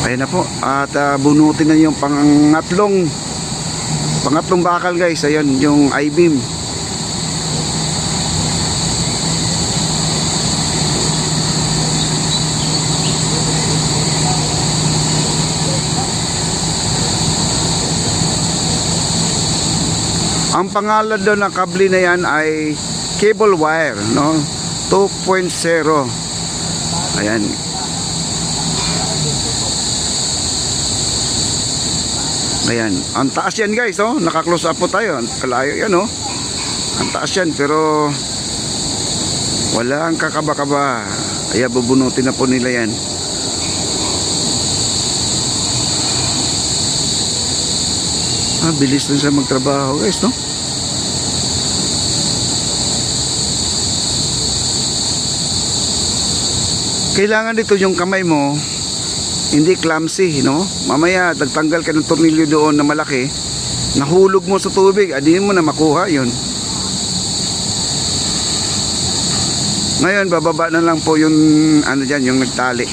Ayun na po. At bunutin na yung pangatlong bakal guys. Ayun yung I-beam. Ang pangalan doon ng kable na yan ay cable wire, no? 2.0. Ayan. Ayan. Ang taas yan guys, oh. Naka-close up po tayo. Kalayo yan, oh. Ang taas yan, pero walang kakaba-kaba. Ayan, bubunutin na po nila yan. Bilis lang siya magtrabaho guys, no? Kailangan dito yung kamay mo hindi clumsy, no? Mamaya tagtanggal ka ng tornilyo doon na malaki, nahulog mo sa tubig, adihin mo na makuha yun. Ngayon bababa na lang po yung ano dyan, yung nagtali.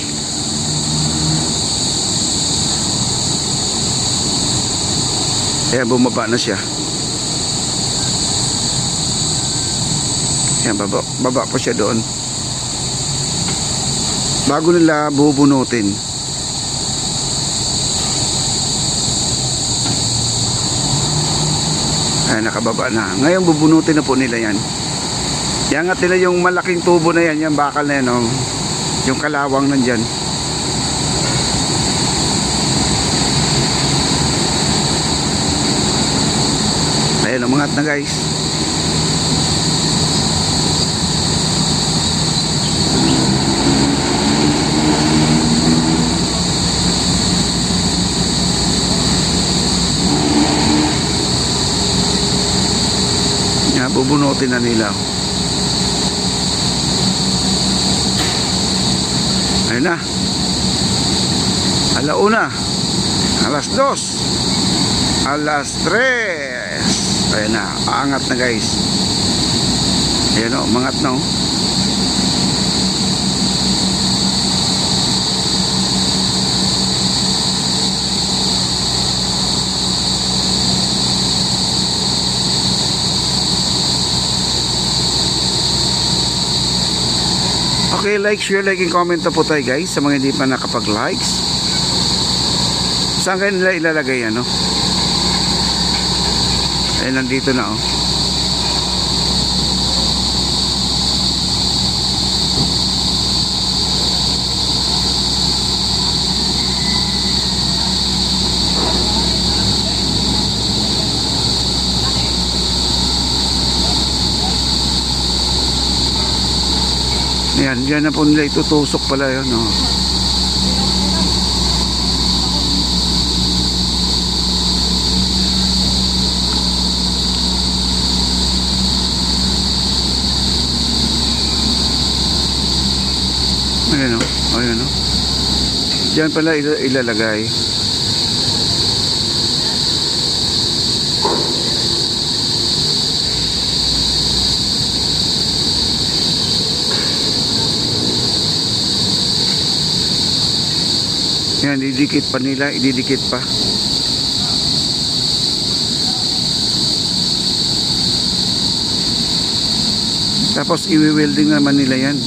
Ayan, bumaba na siya. Ayan, baba po siya doon. Bago nila bubunutin. Ayan, nakababa na. Ngayon bubunutin na po nila yan. Iangat nila yung malaking tubo na yan, yung bakal na yan, oh. Yung kalawang nandyan. Ayan, umangat na guys. Yan, bubunutin na nila. Ayun na. Alauna. Alas 2. Alas 3. Ayan na. Aangat na guys. Ayan o. Umangat na o. Okay, like, share, like, and comment na po tayo guys sa mga hindi pa nakapag-likes. Saan kayo nila ilalagay yan, no? Ay, nandito na, oh. Ayan, dyan na po nila itutusok pala yun, oh. Ayan, oh. Ayan, oh. Dyan pala ilalagay. Yan, ididikit pa nila, ididikit pa. Tapos i-welding naman nila yan.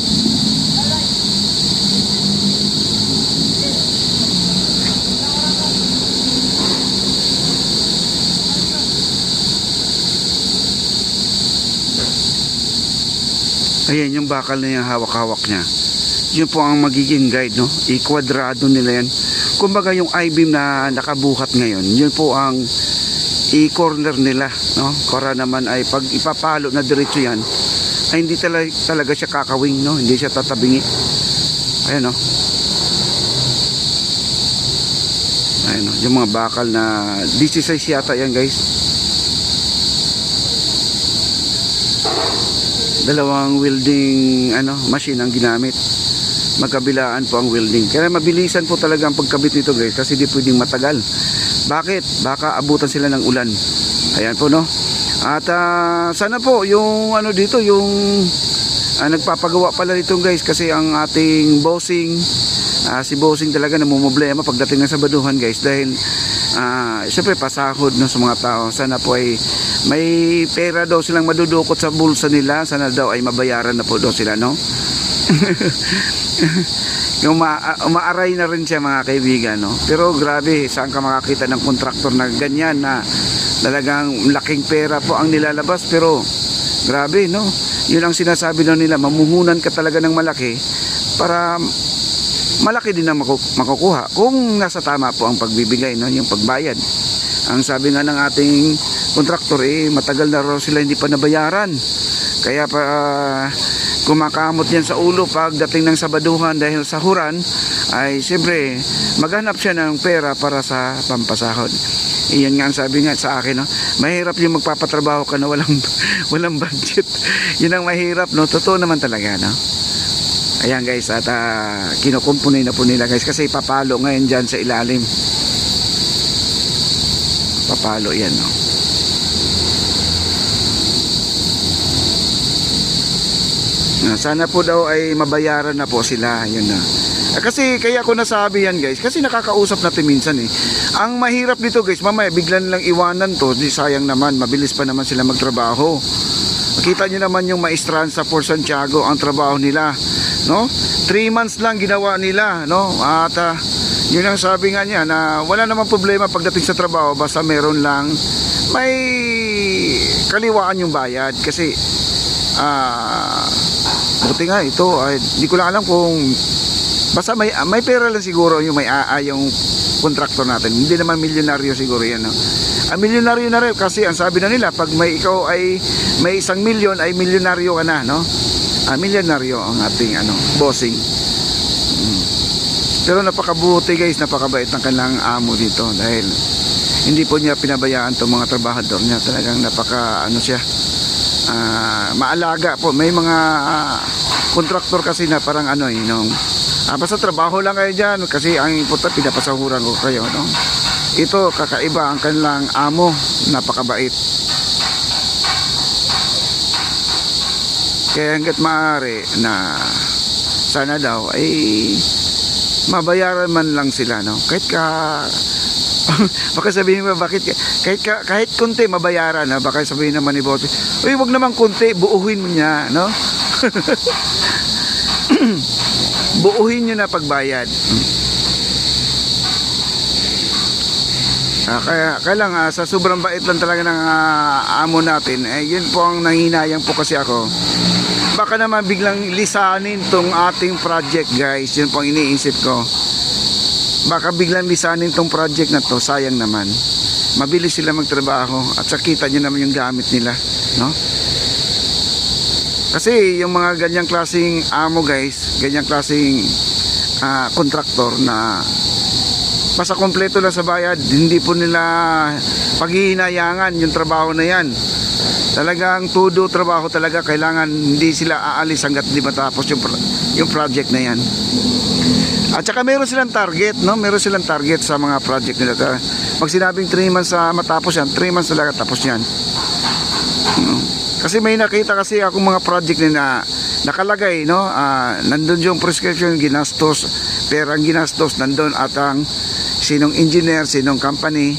Ayan yung bakal na yung hawak-hawak niya. Yun po ang magiging guide, no? I-kwadrado nila yan. Kumbaga yung I-beam na nakabuhat ngayon, yun po ang i-corner nila, no? Para naman ay pag ipapalo na diretso yan, ay hindi talaga siya kakawing, no? Hindi siya tatabingi. Ayan, no? Ayan, no? Yung mga bakal na 16 yata yan guys. Dalawang welding machine ang ginamit. Magkabilaan po ang welding. Kaya mabilisan po talaga ang pagkabit nito guys, kasi di pwedeng matagal. Bakit? Baka abutan sila ng ulan. Ayan po, no? At sana po yung dito, yung nagpapagawa pala nito guys, kasi ang ating bossing Si Bossing talaga namumblema pagdating ng Sabaduhan guys, dahil siyempre pasahod no, sa mga tao. Sana po ay may pera daw silang madudukot sa bulsa nila, sana daw ay mabayaran na po daw sila, no? Umaaray na rin siya mga kaibigan, no? Pero grabe, saan ka makakita ng kontraktor na ganyan, na talagang laking pera po ang nilalabas, pero grabe, no? Yun ang sinasabi na nila, mamuhunan ka talaga ng malaki para malaki din ang makukuha kung nasa tama po ang pagbibigay, no? Yung pagbayad. Ang sabi nga ng ating kontraktor, matagal na raw sila hindi pa nabayaran, kaya pa kumakamot yan sa ulo pagdating ng Sabaduhan, dahil sahuran ay siyempre maghanap siya ng pera para sa pampasahod. Iyan nga ang sabi nga sa akin, no? Mahirap yung magpapatrabaho ka na walang budget. Yun ang mahirap, no? Totoo naman talaga, no? Ayan guys, at kinukumpunin na po nila guys, kasi papalo ngayon dyan sa ilalim. Papalo yan, no? Sana po daw ay mabayaran na po sila, yun na. Kasi kaya ko nasabi yan guys, kasi nakakausap natin minsan Ang mahirap dito guys, mamaya biglan lang iwanan to, di sayang naman, mabilis pa naman sila magtrabaho. Makita nyo naman yung maestrahan sa Fort Santiago, ang trabaho nila, no? 3 months lang ginawa nila, no? At yun ang sabi nga niya, na wala namang problema pagdating sa trabaho, basta meron lang may kaliwaan yung bayad. Kasi buti nga ito, hindi ko lang alam kung basta may pera lang siguro yung yung kontraktor natin. Hindi naman milyonaryo siguro yan, no? Ang milyonaryo na rin, kasi ang sabi na nila, pag ikaw ay may 1 milyon, ay milyonaryo ka na, no? Milyonaryo ang ating Bossing. Pero napakabuti guys, napakabait ng kanilang amo dito, dahil hindi po niya pinabayaan itong mga trabahador niya. Talagang siya, maalaga po. May mga kontraktor kasi na parang basta trabaho lang kayo dyan, kasi ang importante pinapasahuran ko kayo, no? Ito kakaiba ang kanilang amo, napakabait. Kaya hanggat maaari na sana daw ay mabayaran man lang sila, no? Baka sabihin mo, kahit konti mabayaran, ha? Baka sabihin naman ni boss, uy, wag naman konti, buuhin mo niya, no? Buuhin nyo na pagbayad. Kaya lang, sa sobrang bait lang talaga ng amo natin, yun po ang nanginayang po kasi ako. Baka naman biglang lisanin tong ating project guys, yun po ang iniisip ko. Baka biglang lisanin tong project na to, sayang naman. Mabilis sila magtrabaho, at sakita nyo naman yung gamit nila, no? Kasi yung mga ganyang klaseng amo guys, ganyang klaseng kontraktor na basta kompleto lang sa bayad, hindi po nila paghihinayangan yung trabaho na yan. Talagang todo trabaho talaga, kailangan hindi sila aalis hanggat di matapos yung project na yan. At saka meron silang target, no? Meron silang target sa mga project nila. Pag sinabing 3 months matapos yan, 3 months talaga tapos yan. Kasi may nakita kasi akong mga project na nakalagay, no? Nandun yung prescription, ginastos, perang ginastos, nandun at ang sinong engineer, sinong company.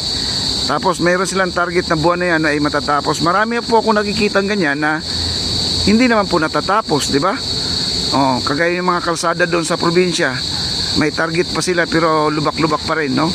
Tapos mayroon silang target na buwan na yan ay matatapos. Marami po ako nakikita ganyan na hindi naman po natatapos, di ba? Kagaya yung mga kalsada doon sa probinsya, may target pa sila pero lubak-lubak pa rin, no?